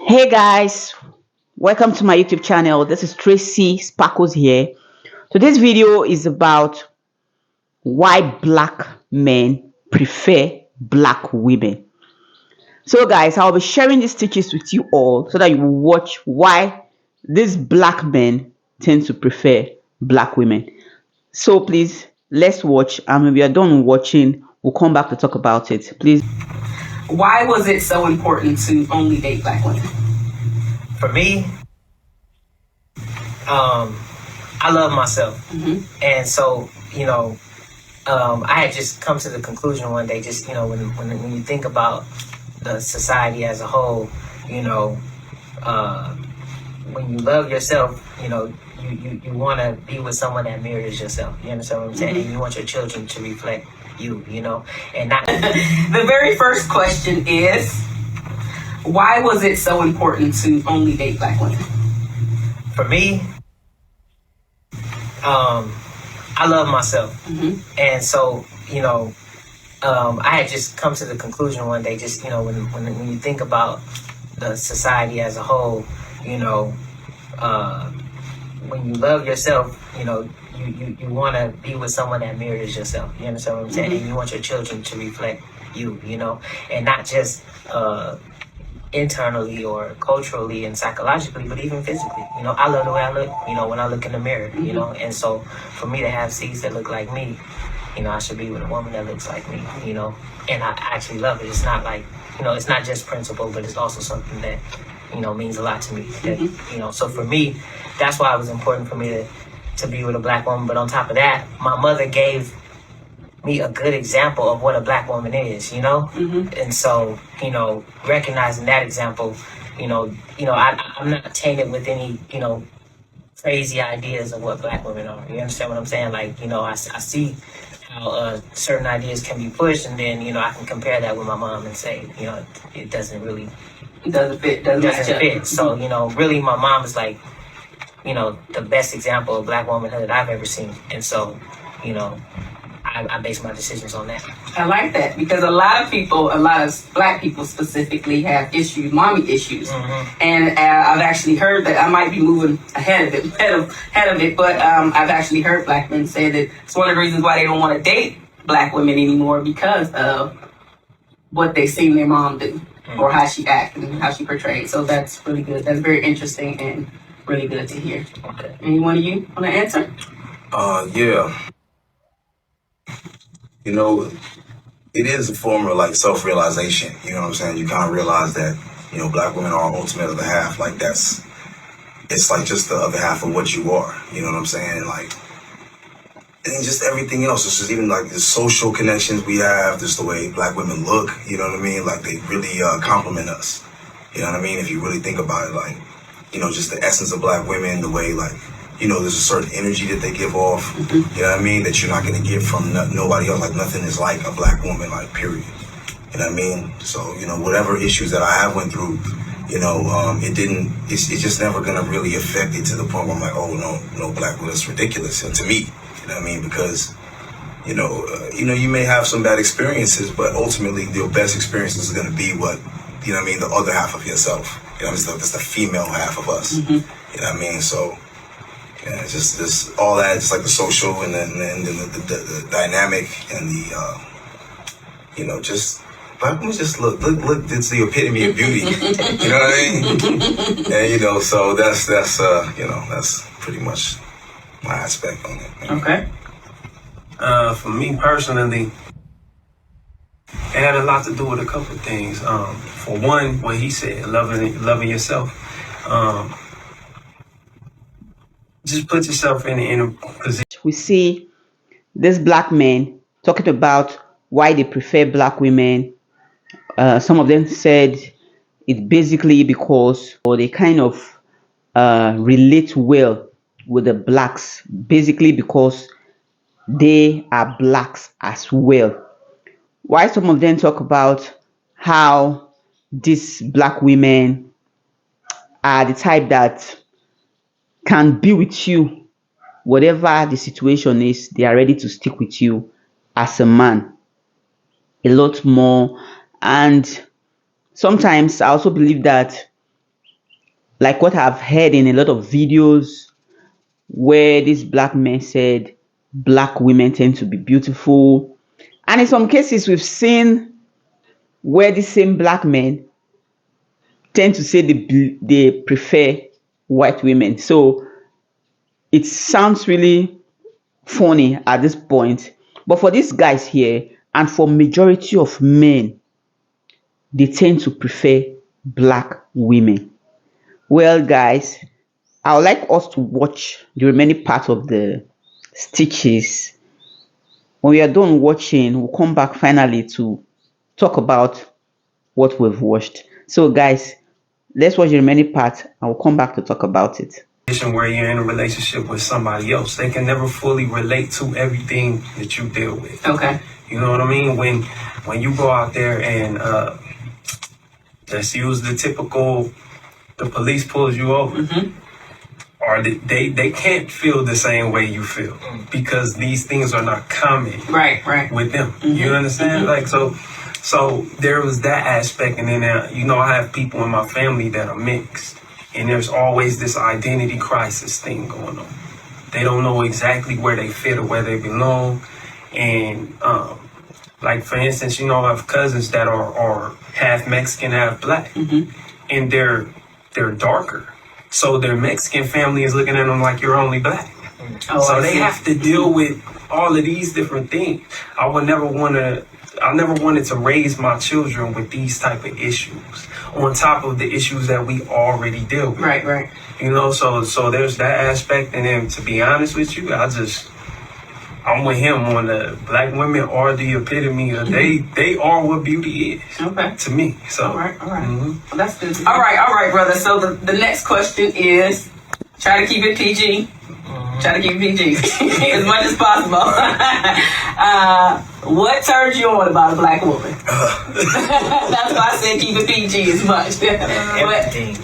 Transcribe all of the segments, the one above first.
Hey guys, welcome to my YouTube channel. This is Tracy Sparkles here. Today's video is about why black men prefer black women. So guys, I'll be sharing these teachings with you all so that you will watch why these black men tend to prefer black women. So please, let's watch, and when we are done watching, we'll come back to talk about it. Please. Why was it so important to only date black women? For me, I love myself. And so, I had just come to the conclusion one day, just, when you think about the society as a whole, you know, uh, when you love yourself, you want to be with someone that mirrors yourself. You understand what I'm saying? And you want your children to reflect you, and not. The very first question is, why was it so important to only date black women? For me, I love myself. And so, I had just come to the conclusion one day, just, when you think about the society as a whole, when you love yourself, you want to be with someone that mirrors yourself. You understand what I'm saying? And you want your children to reflect you, and not just internally or culturally and psychologically, but even physically. I love the way I look, when I look in the mirror, and so for me to have seeds that look like me, I should be with a woman that looks like me, and I actually love it. It's not like, it's not just principle, but it's also something that, means a lot to me. That, so for me, that's why it was important for me to be with a black woman. But on top of that, my mother gave me a good example of what a black woman is, and so, recognizing that example, I'm not tainted with any, crazy ideas of what black women are. You understand what I'm saying? Like, I see how certain ideas can be pushed, and then, I can compare that with my mom and say, it doesn't really, Doesn't fit. doesn't fit. So, really my mom is like, the best example of black womanhood I've ever seen. And so, I base my decisions on that. I like that because a lot of black people specifically have issues, mommy issues, and I've actually heard that I might be moving ahead of it, but I've actually heard black men say that it's one of the reasons why they don't want to date black women anymore because of what they seen their mom do or how she acted and how she portrayed. So that's really good. That's very interesting and really good to hear. Okay. Any one of you want to answer? Yeah. It is a form of like self-realization. You know what I'm saying? You kind of realize that, black women are ultimate other half. Like it's like just the other half of what you are. You know what I'm saying? Like, and just everything else. It's just even like the social connections we have, just the way black women look. You know what I mean? Like they really compliment us. You know what I mean? If you really think about it, like, just the essence of black women, the way like, there's a certain energy that they give off, you know what I mean, that you're not going to get from nobody else. Like nothing is like a black woman, like period. You know what I mean? So, whatever issues that I have went through, it's just never going to really affect it to the point where I'm like, oh, no, black woman, it's ridiculous. And to me, you know what I mean? Because, you may have some bad experiences, but ultimately your best experiences is going to be what, you know what I mean, the other half of yourself. It's the female half of us. You know what I mean? So, yeah, it's just all that, just like the social and then the dynamic and the, just black women just look, it's the epitome of beauty. You know what I mean? And, so that's pretty much my aspect on it. Okay. For me personally, it had a lot to do with a couple of things. For one, what he said, loving yourself. Just put yourself in a position. We see this black men talking about why they prefer black women. Some of them said it's basically because or they kind of relate well with the blacks, basically because they are blacks as well. Why some of them talk about how these black women are the type that can be with you whatever the situation is, they are ready to stick with you as a man a lot more. And sometimes I also believe that like what I've heard in a lot of videos where these black men said black women tend to be beautiful. And in some cases, we've seen where the same black men tend to say they prefer white women. So it sounds really funny at this point. But for these guys here, and for majority of men, they tend to prefer black women. Well, guys, I would like us to watch the remaining part of the stitches. When we are done watching, we'll come back finally to talk about what we've watched. So, guys, let's watch the remaining part and we'll come back to talk about it. Where you're in a relationship with somebody else, they can never fully relate to everything that you deal with. Okay. You know what I mean? When you go out there and let's use the typical, the police pulls you over, or they can't feel the same way you feel because these things are not common Right. with them. You understand? Like so there was that aspect, and then I have people in my family that are mixed. And there's always this identity crisis thing going on. They don't know exactly where they fit or where they belong. And like for instance, I have cousins that are half Mexican, half black, and they're darker. So their Mexican family is looking at them like you're only black. So they have to deal with all of these different things. I never wanted to raise my children with these type of issues on top of the issues that we already deal with. Right. So there's that aspect. And then to be honest with you, I'm with him on the black women are the epitome of they are what beauty is. Okay. To me. So all right. Well, that's good. All right, brother. So the next question is try to keep it PG. Try to keep it PG as much as possible. What turns you on about a black woman? That's why I said keep it PG as much. Everything.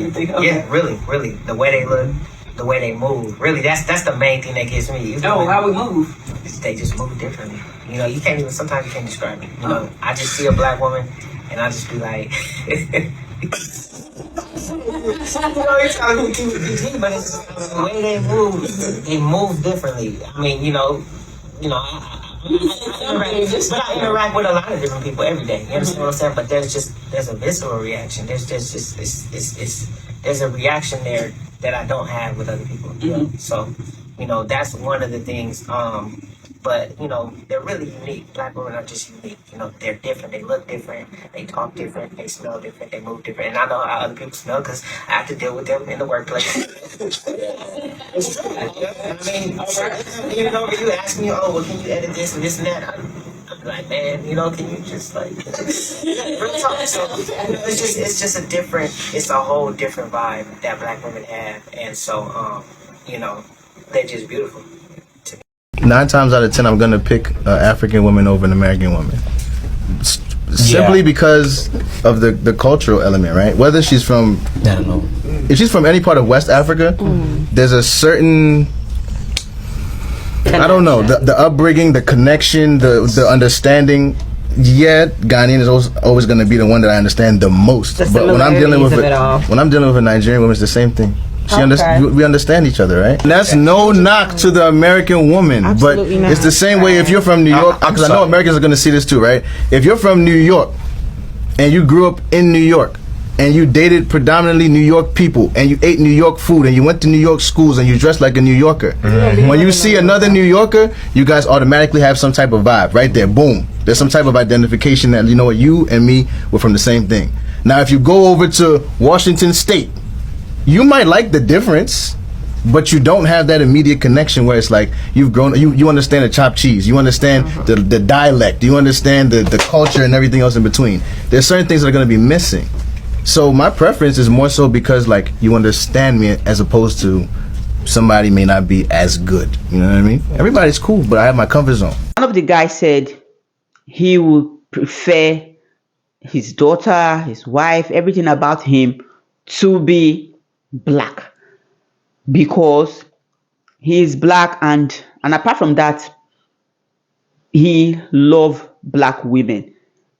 Okay. Yeah, really. The way they look, the way they move. Really, that's the main thing that gets me. How we move? They just move differently. Sometimes you can't describe it. I just see a black woman and I just be like, it's trying to keep it PG, but it's the way they move differently. I mean, I interact with a lot of different people every day. You understand what I'm saying? But there's a visceral reaction. There's a reaction there that I don't have with other people. So, that's one of the things. But they're really unique. Black women are just unique. They're different. They look different. They talk different. They smell different. They move different. And I know how other people smell because I have to deal with them in the workplace. It's true. I mean, you ask me, well, can you edit this and this and that? I'm like, man, can you just like real talk? So it's just it's a whole different vibe that black women have, and so they're just beautiful. 9 times out of 10, I'm gonna pick African women over an American woman, simply because of the cultural element, right? Whether she's from, I don't know, if she's from any part of West Africa, there's a certain, I don't know, the upbringing, the connection, the understanding. Yeah, Ghanaian is always going to be the one that I understand the most. But when I'm dealing with a Nigerian woman, it's the same thing. We understand each other, right? And that's no knock to the American woman, but it's the same way if you're from New York, because I know Americans are going to see this too, right? If you're from New York and you grew up in New York and you dated predominantly New York people and you ate New York food and you went to New York schools and you dressed like a New Yorker, when you see another New Yorker, you guys automatically have some type of vibe right there. Boom. There's some type of identification that, you and me were from the same thing. Now, if you go over to Washington State, you might like the difference, but you don't have that immediate connection where it's like you've grown, you understand the chopped cheese, you understand the dialect, you understand the culture and everything else in between. There's certain things that are going to be missing. So my preference is more so because like you understand me, as opposed to somebody may not be as good. You know what I mean? Everybody's cool, but I have my comfort zone. One of the guys said he would prefer his daughter, his wife, everything about him to be black because he is black, and apart from that, he loves black women.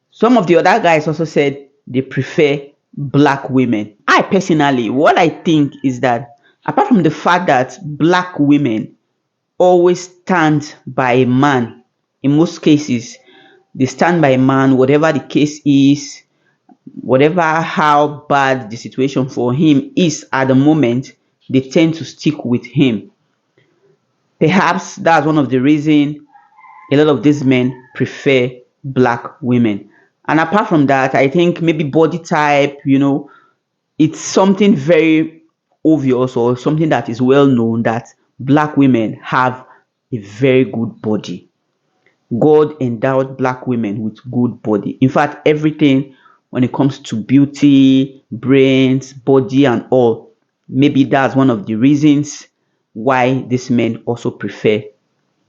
Some of the other guys also said they prefer black women. I personally, what I think is that apart from the fact that black women always stand by a man, in most cases, they stand by a man, whatever the case is, whatever how bad the situation for him is at the moment, they tend to stick with him. Perhaps that's one of the reasons a lot of these men prefer black women. And apart from that, I think maybe body type, it's something very obvious or something that is well known that black women have a very good body. God endowed black women with good body. In fact, everything when it comes to beauty, brains, body, and all, maybe that's one of the reasons why these men also prefer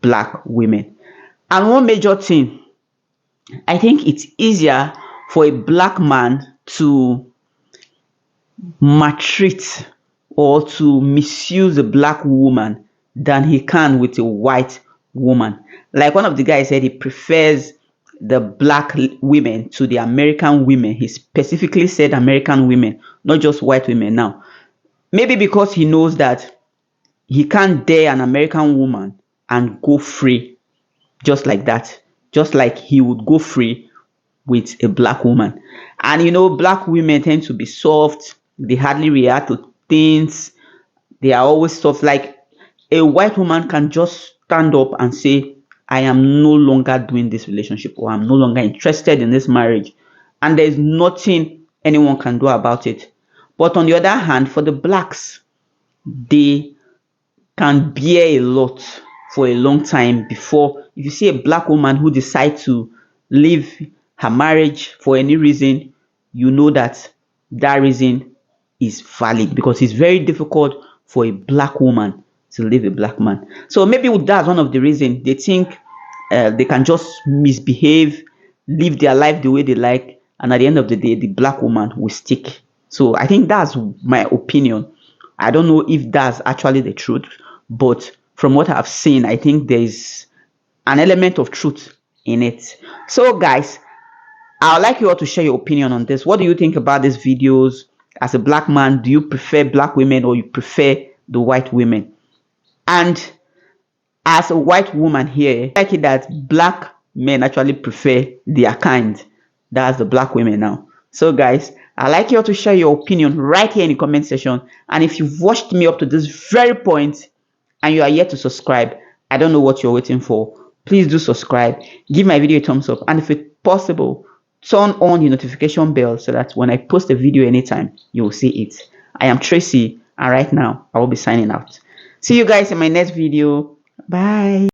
black women. And one major thing, I think it's easier for a black man to maltreat or to misuse a black woman than he can with a white woman. Like one of the guys said, he prefers the black women to the American women. He specifically said American women, not just white women now. Maybe because he knows that he can't dare an American woman and go free just like that, just like he would go free with a black woman. And black women tend to be soft, they hardly react to things, they are always soft. Like a white woman can just stand up and say, I am no longer doing this relationship, or I'm no longer interested in this marriage. And there's nothing anyone can do about it. But on the other hand, for the blacks, they can bear a lot for a long time before. If you see a black woman who decides to leave her marriage for any reason, you know that that reason is valid, because it's very difficult for a black woman to leave a black man. So maybe that's one of the reasons they think they can just misbehave, live their life the way they like, and at the end of the day, the black woman will stick. So I think that's my opinion. I don't know if that's actually the truth, but from what I've seen, I think there's an element of truth in it. So guys, I would like you all to share your opinion on this. What do you think about these videos? As a black man, do you prefer black women or you prefer the white women? And as a white woman here, I like it that black men actually prefer their kind. That's the black women now. So guys, I'd like you all to share your opinion right here in the comment section. And if you've watched me up to this very point and you are yet to subscribe, I don't know what you're waiting for. Please do subscribe, give my video a thumbs up, and if it's possible, turn on the notification bell so that when I post a video anytime, you will see it. I am Tracy, and right now I will be signing out. See you guys in my next video. Bye.